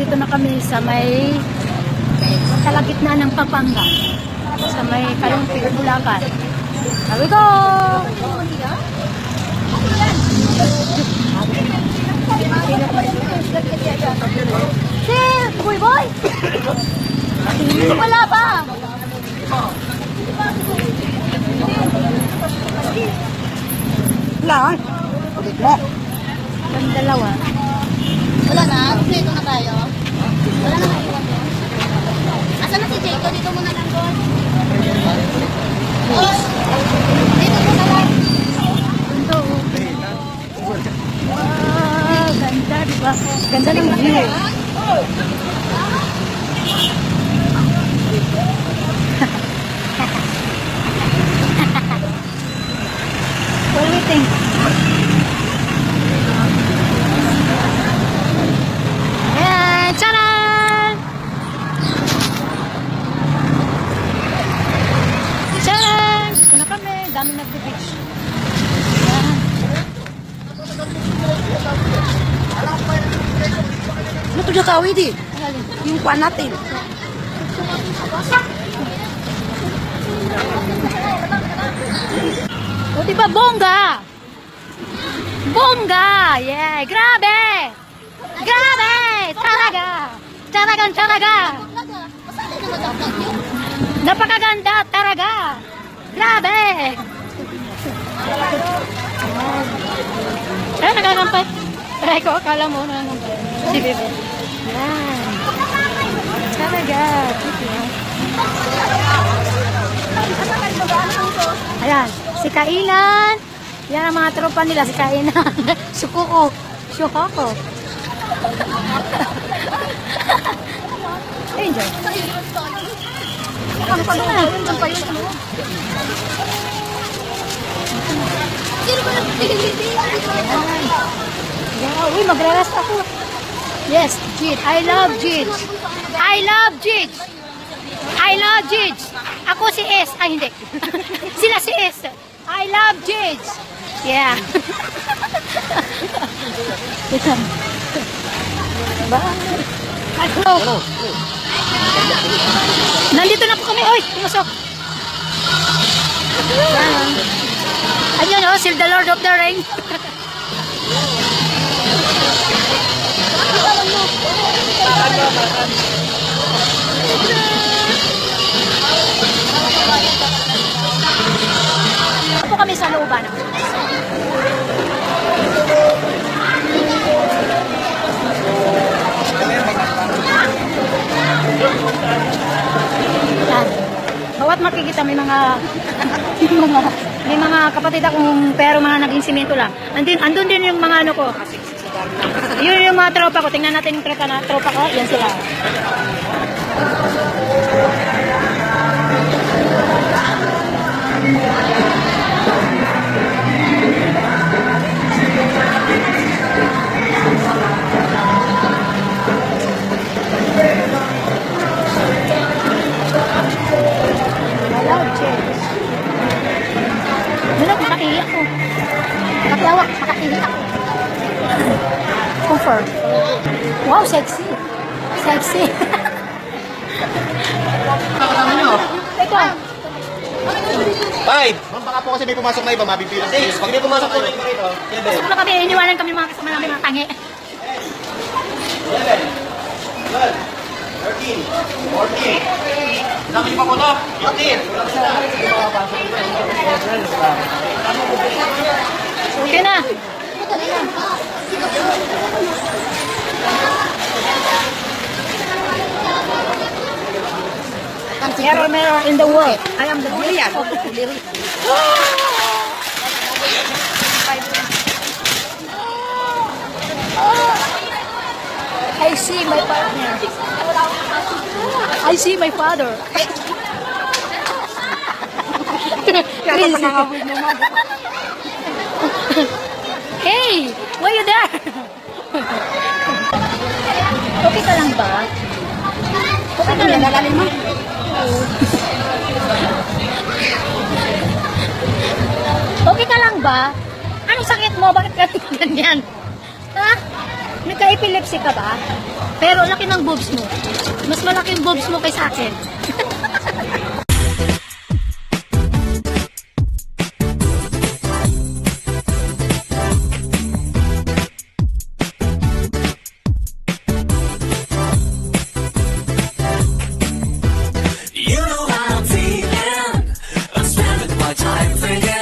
nandito na kami sa may kalagitnaan ng Pampanga. Sa may Kalumpit, Bulacan. Here we go! Si Boy Boy! Wala pa! Wala. Ulit mo. Ang dalawa. Wala na? Dito na tayo? Wala na kayo. Asan na si Jacob? Dito muna lang doon. Oh! Dito muna lang. Ganda oh. Wow, ganda diba? Ganda ng view. What do you think? Ayan, tcharan! Tcharan! Ito na kami, dami nag-beach. Ayan. Ano ito dyan kawid eh? Yung kuwan natin. O diba, bongga! Bongga! Yeah, grabe! Grabe! Talaga! Talagang-talaga! Masali na magkakag yun. Napakaganda talaga! Grabe! Ay, nagagampat. Try ko, akala mo na si Bebe. Yan. Talaga. Ayan, si Kainan. Yan ang mga tropa nila, si Kainan. Sukuko. Sukuko. Enjoy. Ano pa doon? Ano pa yun? Sino ba nagpilipili? Yeah, uy, magraras ako. Yes, Jid. I love Jid. I love Jid. I love Jid. Ako si S. Ay, hindi. Sila si S. I love Jid. Yeah. Diba? Hello. Nandito na po kami. Oy, pumasok. Ayan o, Seal the Lord of the Ring. Ako kami sa looban. Yan. Bawat makikita may mga may mga kapatid akong pero mga naging simento lang. Andun din yung mga ano ko. Yun yung mga tropa ko. Tingnan natin yung tropa ko. Yan sila. Hello, James. Ano, makaiyak ko. Nakakiyawak, makaiyak ako. Comfort. Wow, sexy. Sexy. Ito. Five! Ma'am, baka po kasi may pumasok na iba, mabibilang. Six! Pag may pumasok po na iba rito, Pasok na kami, iniwanan kami mga kasama namin mga tangi. 11, 12, 13, 14. Dami pa po to. 15. Okay na. Mirror in the world. I am the brilliant. I see my partner. I see my father. Hey, why you there? Okay ka lang ba? Okay ka lang ba? Okay ka lang ba? Anong sakit mo? Bakit ka ganyan? Ha? Nagka-epilepsy ka ba? Pero laki ng boobs mo. Mas malaki yung boobs mo kaysa akin. You know how I'm feeling. I'm spending my time thinking.